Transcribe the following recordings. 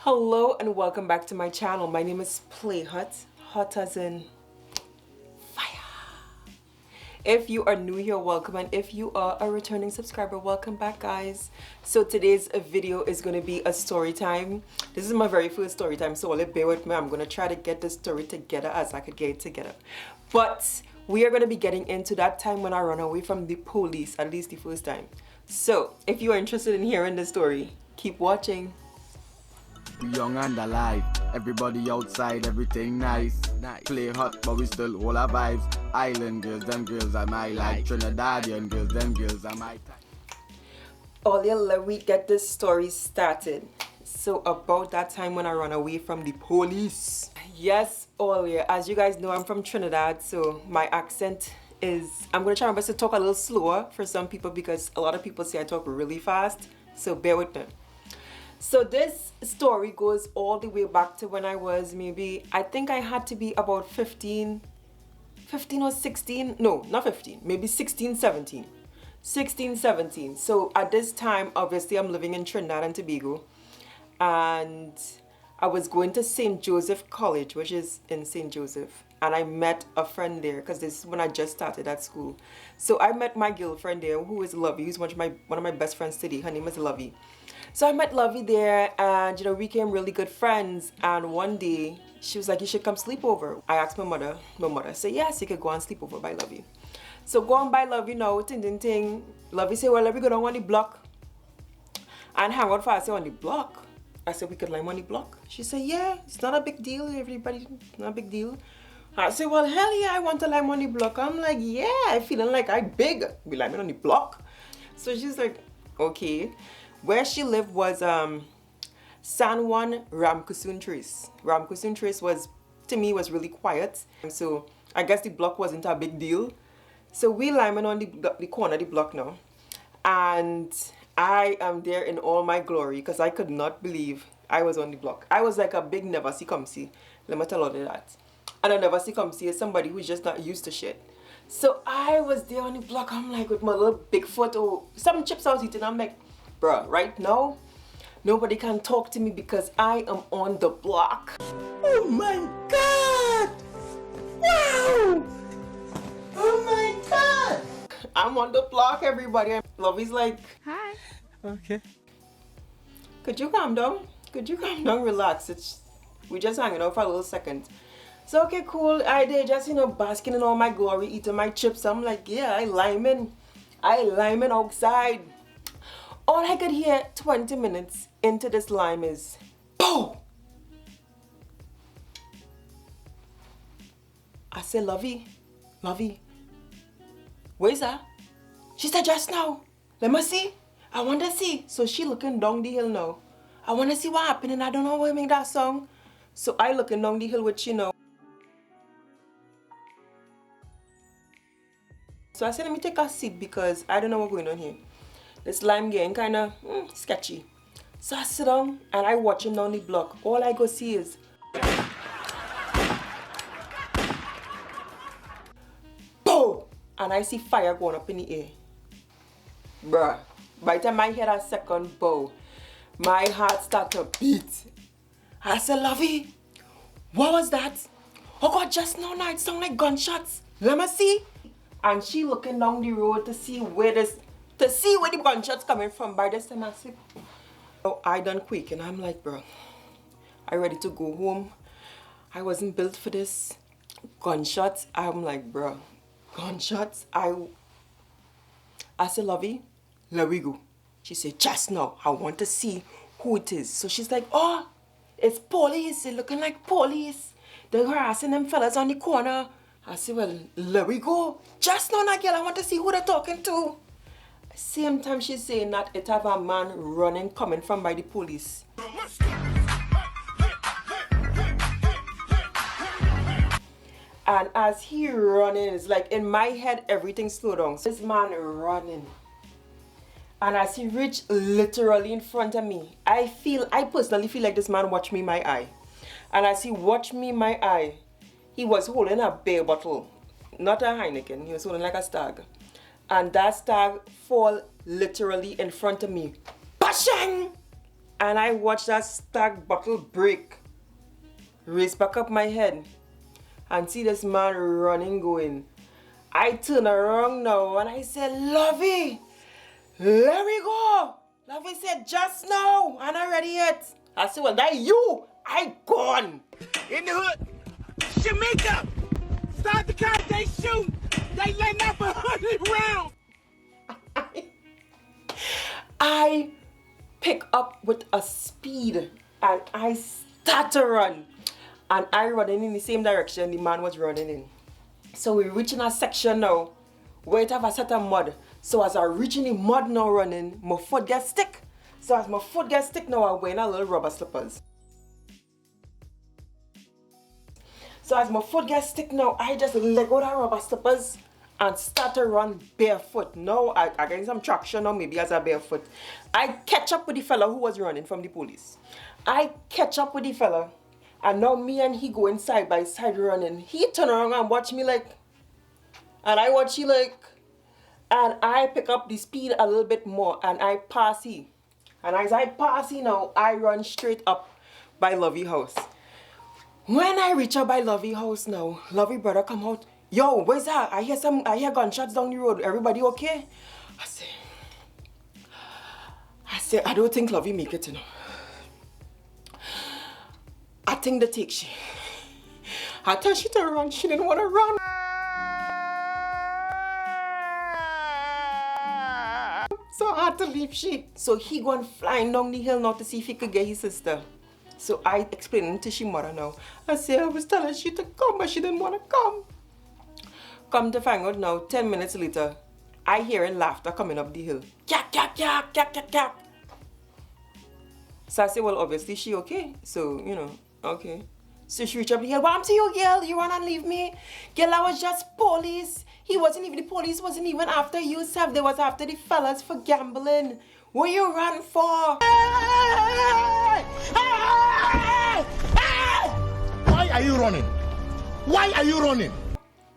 Hello and welcome back to my channel. My name is Play Hot, hot as in fire. If you are new here, welcome, and if you are a returning subscriber, welcome back, guys. So today's video is going to be a story time. This is my very first story time, so bear with me. I'm going to try to get the story together as I could get it together. But we are going to be getting into that time when I run away from the police, at least the first time. So if you are interested in hearing the story, keep watching. Young and alive, everybody outside, everything nice. Play hot, but we still all our vibes. Island girls, them girls are my like. Trinidadian girls, them girls are my type. Earlier, let me get this story started. So about that time when I ran away from the police. Yes, earlier, as you guys know, I'm from Trinidad, so my accent is, I'm going to try my best to talk a little slower for some people because a lot of people say I talk really fast, so bear with me. So this story goes all the way back to when I was I think I had to be about 15 or 16, no, not 15, maybe 16, 17. So at this time, obviously I'm living in Trinidad and Tobago, and I was going to St. Joseph College, which is in St. Joseph, and I met a friend there because this is when I just started at school. So I met my girlfriend there, who is Lovey, who's one of my best friends today. Her name is Lovey. So I met Lovey there, and we became really good friends. And one day she was like, "You should come sleep over." I asked my mother. My mother said, "Yes, you could go and sleep over by Lovey." So going by Lovey now, ting. Lovey said, "Well, let me go down on the block and hang out for us on the block." I said, "We could lime on the block." She said, "Yeah, it's not a big deal. Everybody, not a big deal." I said, "Well, hell yeah, I want to lime on the block." I'm like, "Yeah, I feeling like I big. We liming on the block." So she's like, "Okay." Where she lived was San Juan, Ramkusun Trace. Ramkusun Trace was, to me, was really quiet. So I guess the block wasn't a big deal. So we liming on the corner of the block now. And I am there in all my glory because I could not believe I was on the block. I was like a big never see come see. Let me tell you that. And a never see come see is somebody who's just not used to shit. So I was there on the block. I'm like with my little big foot or some chips I was eating. I'm like, bruh, right now, nobody can talk to me because I am on the block. Oh my God! Wow! Oh my God! I'm on the block, everybody. Lovey's like, Hi. Okay. could you calm down? Could you calm down? Relax. We just hanging out for a little second. So okay, cool. I did just basking in all my glory, eating my chips. I'm like, yeah, I liming outside. All I could hear 20 minutes into this lime is boom. I said, Lovey, where's that? She said, just now. Let me see. I want to see. So she looking down the hill now. I want to see what happened, and I don't know why I make that song. So I looking down the hill with So I said, let me take a seat because I don't know what's going on here. This lime getting kind of sketchy. So I sit down and I watch him down the block. All I go see is boom! And I see fire going up in the air. Bruh, by the time I hear that second bow, my heart start to beat. I said, Lovey, what was that? Oh God, just now it sound like gunshots. Let me see. And she looking down the road to see where the gunshots coming from. By this time I said, oh, I done quick, and I'm like, bro, I ready to go home. I wasn't built for this. Gunshots. I'm like, bro, gunshots. I said, Lovey, let we go. She said, just now, I want to see who it is. So she's like, oh, it's police. It's looking like police. They're harassing them fellas on the corner. I said, well, let we go. Just now, that girl, I want to see who they're talking to. Same time she's saying that it have a man running, coming from by the police. And as he running, it's like in my head, everything slowed down. So this man running. And as he reached literally in front of me, I personally feel like this man watched me in my eye. And as he watched me in my eye, he was holding a beer bottle. Not a Heineken, he was holding like a stag. And that stag fall literally in front of me. Bashang! And I watched that stag bottle break. Race back up my head. And see this man running, going. I turn around now and I said, Lovey, let me go. Lovey said, just now. I'm not ready yet. I said, well, that you. I gone. In the hood, Shamika, start the car, they shoot. They letting off 100 rounds. I pick up with a speed and I start to run. And I running in the same direction the man was running in. So we reaching a section now where it have a set of mud. So as I reaching the mud now running, my foot gets stick. So as my foot gets stick now, I'm wearing a little rubber slippers. So as my foot gets stick now, I just let go of that rubber slippers and start to run barefoot. Now I get some traction now, maybe as a barefoot. I catch up with the fella who was running from the police. I catch up with the fella. And now me and he going side by side running. He turn around and watch me like. And I watch he like. And I pick up the speed a little bit more. And I pass he. And as I pass he now, I run straight up by Lovey house. When I reach up by Lovey house now, Lovey brother come out. Yo, where's that? I hear gunshots down the road. Everybody okay? I say, I don't think Lovey make it, you know. I think they take she. I tell she to run, she didn't want to run. So I had to leave she. So he gone flying down the hill now to see if he could get his sister. So I explained to she mother now. I said I was telling she to come, but she didn't want to come. Come to find out now, 10 minutes later, I hearing laughter coming up the hill. Yak, yak, yak, yak, yak, yak. So I said, well, obviously she okay. So, you know, okay. So she reached up the hill. What to you, girl? You wanna leave me? Girl, I was just police. He wasn't even, the police wasn't even after you, Seth. They was after the fellas for gambling. What you run for? Why are you running? Why are you running?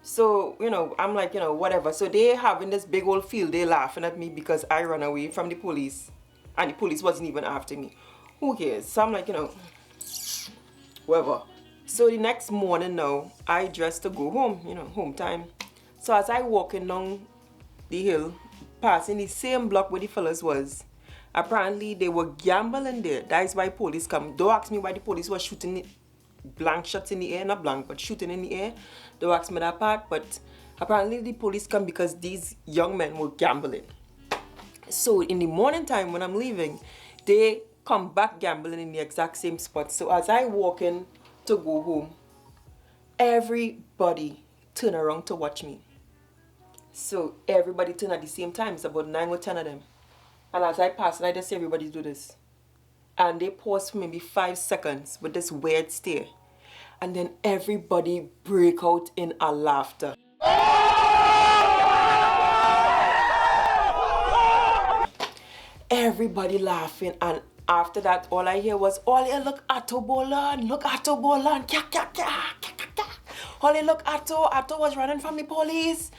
So, you know, I'm like, you know, whatever. So they having this big old field. They laughing at me because I ran away from the police. And the police wasn't even after me. Who cares? So I'm like, you know, whatever. So the next morning now, I dressed to go home, you know, home time. So as I walking down the hill, passing the same block where the fellas was, apparently they were gambling there. That is why police come. Don't ask me why the police was shooting blank shots in the air, not blank, but shooting in the air. Don't ask me that part, but apparently the police come because these young men were gambling. So in the morning time when I'm leaving, they come back gambling in the exact same spot. So as I walk in to go home, everybody turn around to watch me. So everybody turn at the same time. It's about 9 or 10 of them. And as I pass, I just see everybody do this. And they pause for maybe 5 seconds with this weird stare. And then everybody break out in a laughter. Everybody laughing, and after that, all I hear was, Ollie, look, Atto Bolan, kyak, kyak, kyak, kyak, kyak, kyak. Ollie, look, Atto was running from the police.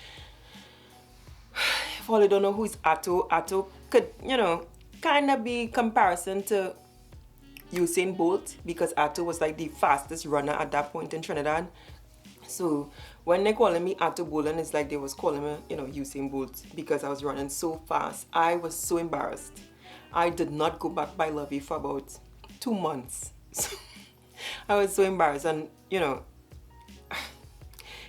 If Ollie don't know who's Atto could, you know, kind of be comparison to Usain Bolt, because Atto was like the fastest runner at that point in Trinidad. So when they calling me Atto Bolan, it's like they was calling me, you know, Usain Bolt, because I was running so fast. I was so embarrassed. I did not go back by Lovey for about 2 months. I was so embarrassed, and you know,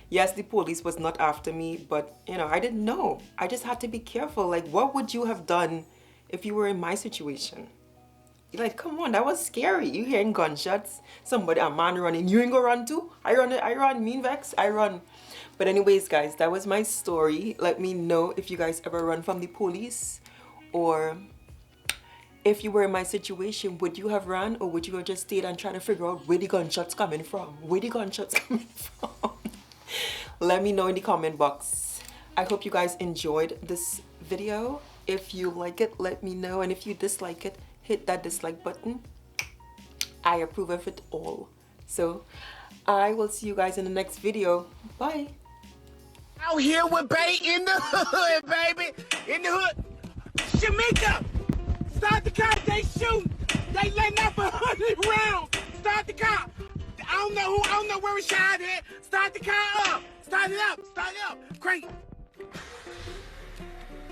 yes, the police was not after me, but you know, I didn't know. I just had to be careful. Like, what would you have done if you were in my situation? You're like, come on, that was scary. You hearing gunshots, a man running. You ain't gonna run too? I run, mean vex, I run. But anyways, guys, that was my story. Let me know if you guys ever run from the police, or if you were in my situation, would you have run, or would you have just stayed and try to figure out where the gunshots coming from? Let me know in the comment box. I hope you guys enjoyed this video. If you like it, let me know, and if you dislike it, hit that dislike button. I approve of it all. So I will see you guys in the next video. Bye. Out here with Bay in the hood, baby. In the hood. Shamika, start the car, they shoot. They letting off 100 rounds. Start the car. I don't know where it's shot at. Start the car up. Start it up. Crank.